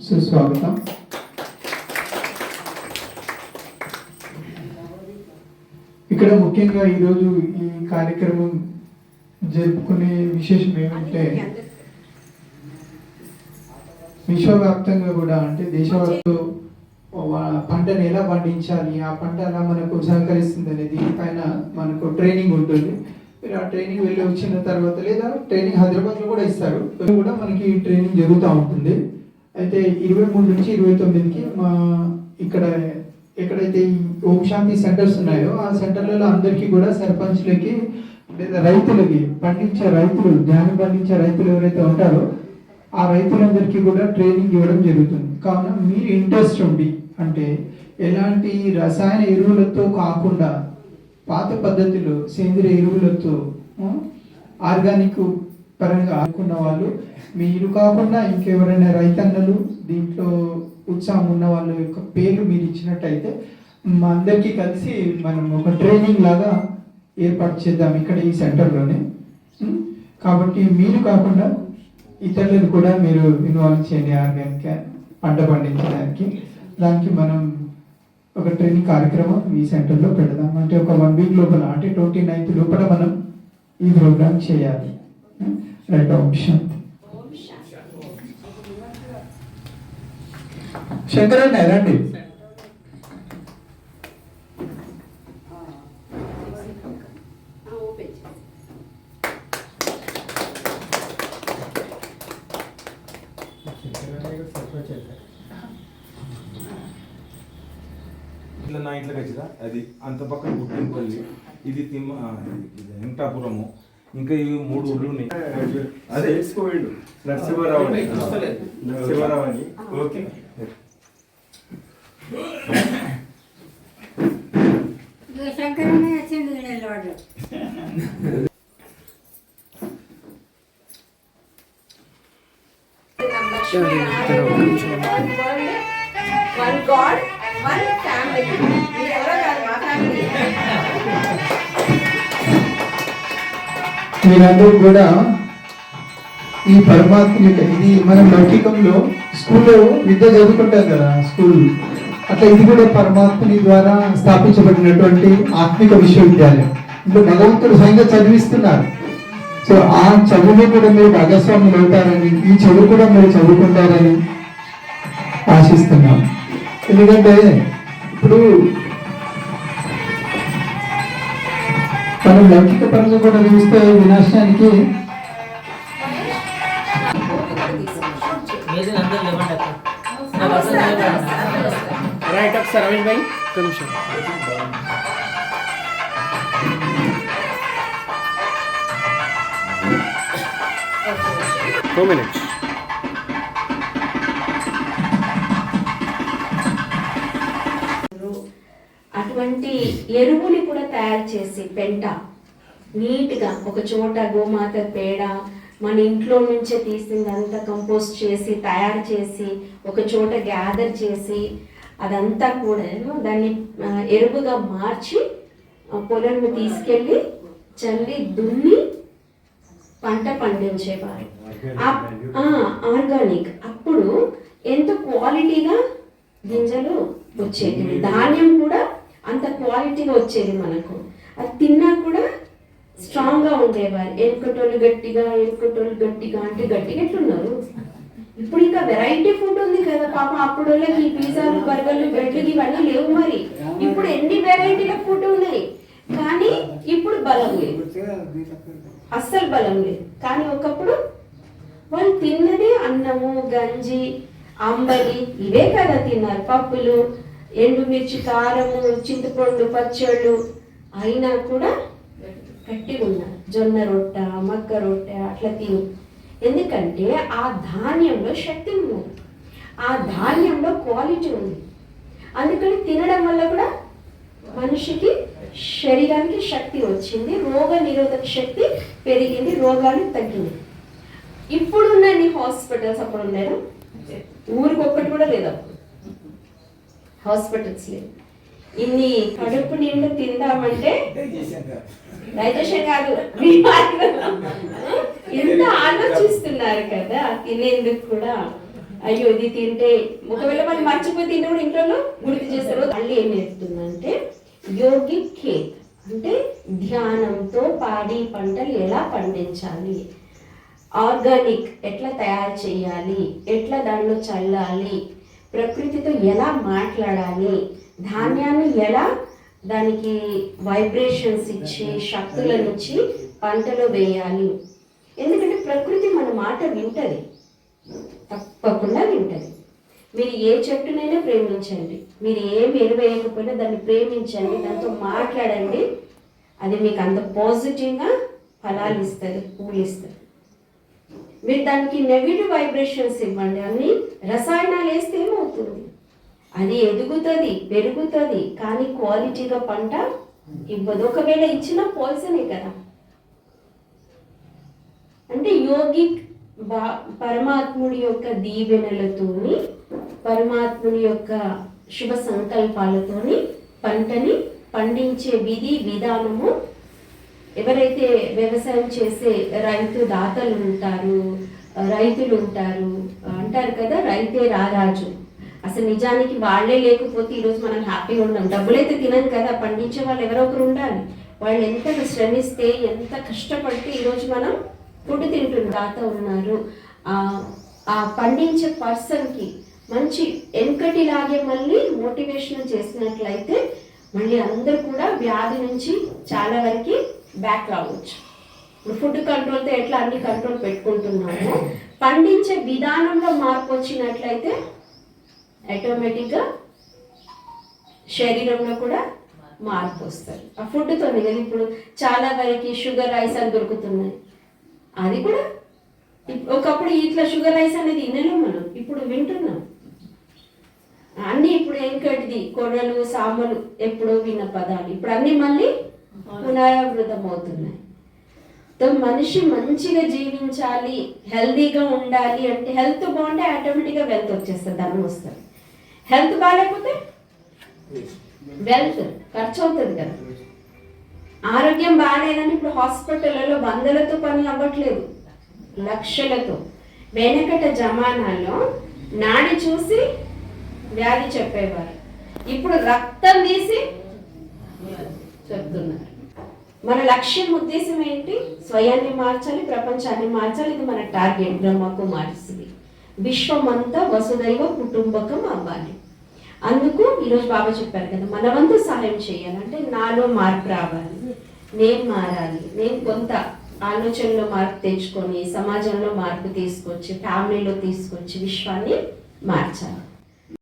సుస్వాగతం. ఇక్కడ ముఖ్యంగా ఈరోజు ఈ కార్యక్రమం జరుపుకునే విశేషం ఏమంటే విశ్వవ్యాప్తంగా కూడా అంటే దేశవ్యాప్తంగా పంటను ఎలా పండించాలి, ఆ పంట ఎలా మనకు సహకరిస్తుంది అనేది దీనిపైన మనకు ట్రైనింగ్ ఉంటుంది. మీరు ఆ ట్రైనింగ్ వెళ్ళి వచ్చిన తర్వాత లేదా ట్రైనింగ్ హైదరాబాద్లో కూడా ఇస్తారు, కూడా మనకి ట్రైనింగ్ జరుగుతూ ఉంటుంది. అయితే 23 నుంచి 29కి మా ఇక్కడ ఎక్కడైతే ఈ ఓం శాంతి సెంటర్స్ ఉన్నాయో ఆ సెంటర్లలో అందరికీ కూడా సర్పంచ్లకి లేదా రైతులకి ధాన్యం పండించే రైతులు ఎవరైతే ఉంటారో ఆ రైతులందరికీ కూడా ట్రైనింగ్ ఇవ్వడం జరుగుతుంది. కావున మీరు ఇంట్రెస్ట్ ఉండి అంటే ఎలాంటి రసాయన ఎరువులతో కాకుండా పాత పద్ధతిలో సేంద్రియ ఎరువులతో ఆర్గానిక్ పరంగా ఆడుకున్న వాళ్ళు మీరు కాకుండా ఇంకెవరైనా రైతన్నలు దీంట్లో ఉత్సాహం ఉన్న వాళ్ళ యొక్క పేర్లు మీరు ఇచ్చినట్టయితే మా అందరికీ కలిసి మనం ఒక ట్రైనింగ్ లాగా ఏర్పాటు చేద్దాం ఇక్కడ ఈ సెంటర్లోనే. కాబట్టి మీరు కాకుండా ఇతరులను కూడా మీరు ఇన్వాల్వ్ చేయండి ఆర్గానిక్ పంట పండించడానికి. దానికి మనం ఒక ట్రైనింగ్ కార్యక్రమం ఈ సెంటర్లో పెడదాం. అంటే ఒక 1 వీక్ లోపల అంటే 29th లోపల మనం ఈ ప్రోగ్రామ్ చేయాలి. రైట్. ఓం శాంతి. శంకరన్న రండి. ఇట్లా నా ఇంట్లోకి వచ్చిందా అది అంత పక్కన గుట్టింపల్లి, ఇది వెంకటాపురము, ఇంకా ఇవి 3 ఊళ్ళు ఉన్నాయి. అదే వేసుకోండు నరసింహారావు అని. Okay One God, one family. మీరందరూ కూడా ఈ పరమాత్మ ఇది మనం లౌకికంలో స్కూల్లో విద్య చదువుకుంటాం కదా స్కూల్, అట్లా ఇది కూడా పరమాత్మని ద్వారా స్థాపించబడినటువంటి ఆత్మిక విశ్వవిద్యాలయం. ఇంట్లో భగవంతుడు స్వయంగా చదివిస్తున్నారు. సో ఆ చదువులో కూడా మీరు భాగస్వాములు అవుతారని, ఈ చదువు కూడా మీరు చదువుకుంటారని ఆశిస్తున్నాం. ఎందుకంటే ఇప్పుడు మనం లౌకిక పరంగా కూడా చూస్తే వినాశనానికి రైట్ అప్ సార్ రమేష్ భాయ్ కమిషన్ 2 minutes. అటువంటి ఎరువుని కూడా తయారు చేసి పెంట నీట్గా ఒక చోట గోమాత పేడ మన ఇంట్లో నుంచే తీసిందంతా కంపోస్ట్ చేసి తయారు చేసి ఒక చోట గ్యాదర్ చేసి అదంతా కూడా దాన్ని ఎరువుగా మార్చి పొలంలో తీసుకెళ్ళి చల్లి దున్ని పంట పండించేవారు. ఆర్గానిక్. అప్పుడు ఎంత క్వాలిటీగా గింజలు వచ్చేది, ధాన్యం కూడా అంత క్వాలిటీగా వచ్చేది మనకు. అది తిన్నా కూడా స్ట్రాంగ్గా ఉండేవారు. ఎనుకటోళ్ళు గట్టిగా అంటే గట్టిగా ఎట్లున్నారు. ఇప్పుడు ఇంకా వెరైటీ ఫుడ్ ఉంది కదా పాపం. అప్పుడు వాళ్ళకి ఈ పిజ్జాలు బర్గర్లు బ్రెడ్లు ఇవన్నీ లేవు. మరి ఇప్పుడు ఎన్ని వెరైటీల ఫుడ్ ఉన్నాయి, కానీ ఇప్పుడు బలం లేదు, అస్సలు బలం లేదు. కానీ ఒకప్పుడు వాళ్ళు తిన్నది అన్నము, గంజి, అంబలి ఇవే కదా తిన్నారు. పప్పులు, ఎండుమిర్చి, కారము, చింతపండు, పచ్చళ్ళు అయినా కూడా గట్టిగా ఉన్నారు. జొన్న రొట్టె, మక్క రొట్టె అట్లా తిని. ఎందుకంటే ఆ ధాన్యంలో శక్తి ఉంది, ఆ ధాన్యంలో క్వాలిటీ ఉంది. అందుకని తినడం వల్ల కూడా మనిషికి శరీరానికి శక్తి వచ్చింది, రోగ నిరోధక శక్తి పెరిగింది, రోగాలు తగ్గింది. ఇప్పుడున్న హాస్పిటల్స్ అప్పుడు ఉన్నారు, ఊరికి ఒక్కటి కూడా లేదు అప్పుడు హాస్పిటల్స్ లేదు. ఇన్ని కడుపు నిండా తిందామంటే డైజెషన్ కాదు, ఎంత ఆలోచిస్తున్నారు కదా తినేందుకు కూడా. అయ్యో ఇది తింటే ఒకవేళ మనం మర్చిపోయి తింటే కూడా ఇంట్లో గుర్తు చేస్తారు. మళ్ళీ ఏం నేర్పుతుందంటే యోగిక్ ఖేత్ అంటే ధ్యానంతో పాడి పంటలు ఎలా పండించాలి, ఆర్గానిక్ ఎట్లా తయారు చేయాలి, ఎట్లా దానిలో చల్లాలి, ప్రకృతితో ఎలా మాట్లాడాలి, ధాన్యాన్ని ఎలా దానికి వైబ్రేషన్స్ ఇచ్చి శక్తులను ఇచ్చి పంటలో వేయాలి. ఎందుకంటే ప్రకృతి మన మాట వింటది, తప్పకుండా వింటది. మీరు ఏ చెట్టునైనా ప్రేమించండి, మీరు ఏమి ఎరువేయకపోయినా దాన్ని ప్రేమించండి, దాంతో మాట్లాడండి, అది మీకు అంత పాజిటివ్గా ఫలాలు ఇస్తుంది, పూలు ఇస్తుంది. మీరు దానికి నెగిటివ్ వైబ్రేషన్స్ ఇవ్వండి, అన్ని రసాయనాలు వేస్తే ఏమవుతుంది, అది ఎదుగుతుంది పెరుగుతుంది కానీ క్వాలిటీగా పంట ఇవ్వదు. ఒకవేళ ఇచ్చిన పాయిజనే కదా. అంటే యోగిక్ పరమాత్ముడి యొక్క దీవెనలతోని, పరమాత్ముడి యొక్క శుభ సంకల్పాలతోని పంటని పండించే విధి విధానము. ఎవరైతే వ్యవసాయం చేసే రైతు దాతలు ఉంటారు, రైతులు ఉంటారు అంటారు కదా, రైతే రారాజు. అసలు నిజానికి వాళ్ళే లేకపోతే ఈరోజు మనం హ్యాపీగా ఉన్నాం. డబ్బులైతే తినదు కదా, పండించే వాళ్ళు ఎవరో ఒకరు ఉండాలి. వాళ్ళు ఎంత శ్రమిస్తే ఎంత కష్టపడితే ఈరోజు మనం ఫుడ్ తింటున్నాం. దాత ఉన్నారు, ఆ పండించే పర్సన్కి మంచి వెనకటిలాగే మళ్ళీ మోటివేషన్ చేసినట్లయితే మళ్ళీ అందరూ కూడా వ్యాధి నుంచి చాలా వరకు బ్యాక్ రావచ్చు. ఇప్పుడు ఫుడ్ కంట్రోల్తో ఎట్లా అన్ని కంట్రోల్ పెట్టుకుంటున్నామో పండించే విధానంలో మార్పు వచ్చినట్లయితే ఆటోమేటిక్గా శరీరంలో కూడా మార్పు వస్తుంది. ఆ ఫుడ్తోనే కదా ఇప్పుడు చాలా వరకు షుగర్ రైస్ అని దొరుకుతున్నాయి. అది కూడా ఒకప్పుడు ఇట్లా షుగర్ రైస్ అనేది వినలేం మనం, ఇప్పుడు వింటున్నాం. అన్నీ ఇప్పుడు వెనకటిది కొడలు సామలు ఎప్పుడో విన్న పదాలు ఇప్పుడు అన్నీ మళ్ళీ పునరావృతం అవుతున్నాయి. మనిషి మంచిగా జీవించాలి, హెల్దీగా ఉండాలి అంటే హెల్త్ బాగుంటే ఆటోమేటిక్గా వెల్త్ వచ్చేస్తుంది, ధనం వస్తుంది. హెల్త్ బాగాలేకపోతే వెల్త్ ఖర్చు అవుతుంది కదా. ఆరోగ్యం బాగాలేదని ఇప్పుడు హాస్పిటల్లో వందలతో పని అవ్వట్లేదు, లక్షలతో. వెనకట జమానాలో నాడి చూసి వ్యాధి చెప్పేవారు, ఇప్పుడు రక్తం తీసి చెప్తున్నారు. మన లక్ష్యం ఉద్దేశం ఏంటి? స్వయాన్ని మార్చాలి, ప్రపంచాన్ని మార్చాలి. ఇది మన టార్గెట్. బ్రహ్మకుమారిస్తుంది, విశ్వమంతా వసుదైవ కుటుంబకం అవ్వాలి. అందుకు ఈరోజు బాబా చెప్పారు కదా, మన వంతు సహాయం చేయాలంటే నాలో మార్పు రావాలి, నేను మారాలి, నేను కొంత ఆలోచనలో మార్పు తెచ్చుకొని సమాజంలో మార్పు తీసుకొచ్చి ఫ్యామిలీలో తీసుకొచ్చి విశ్వాన్ని మార్చాలి.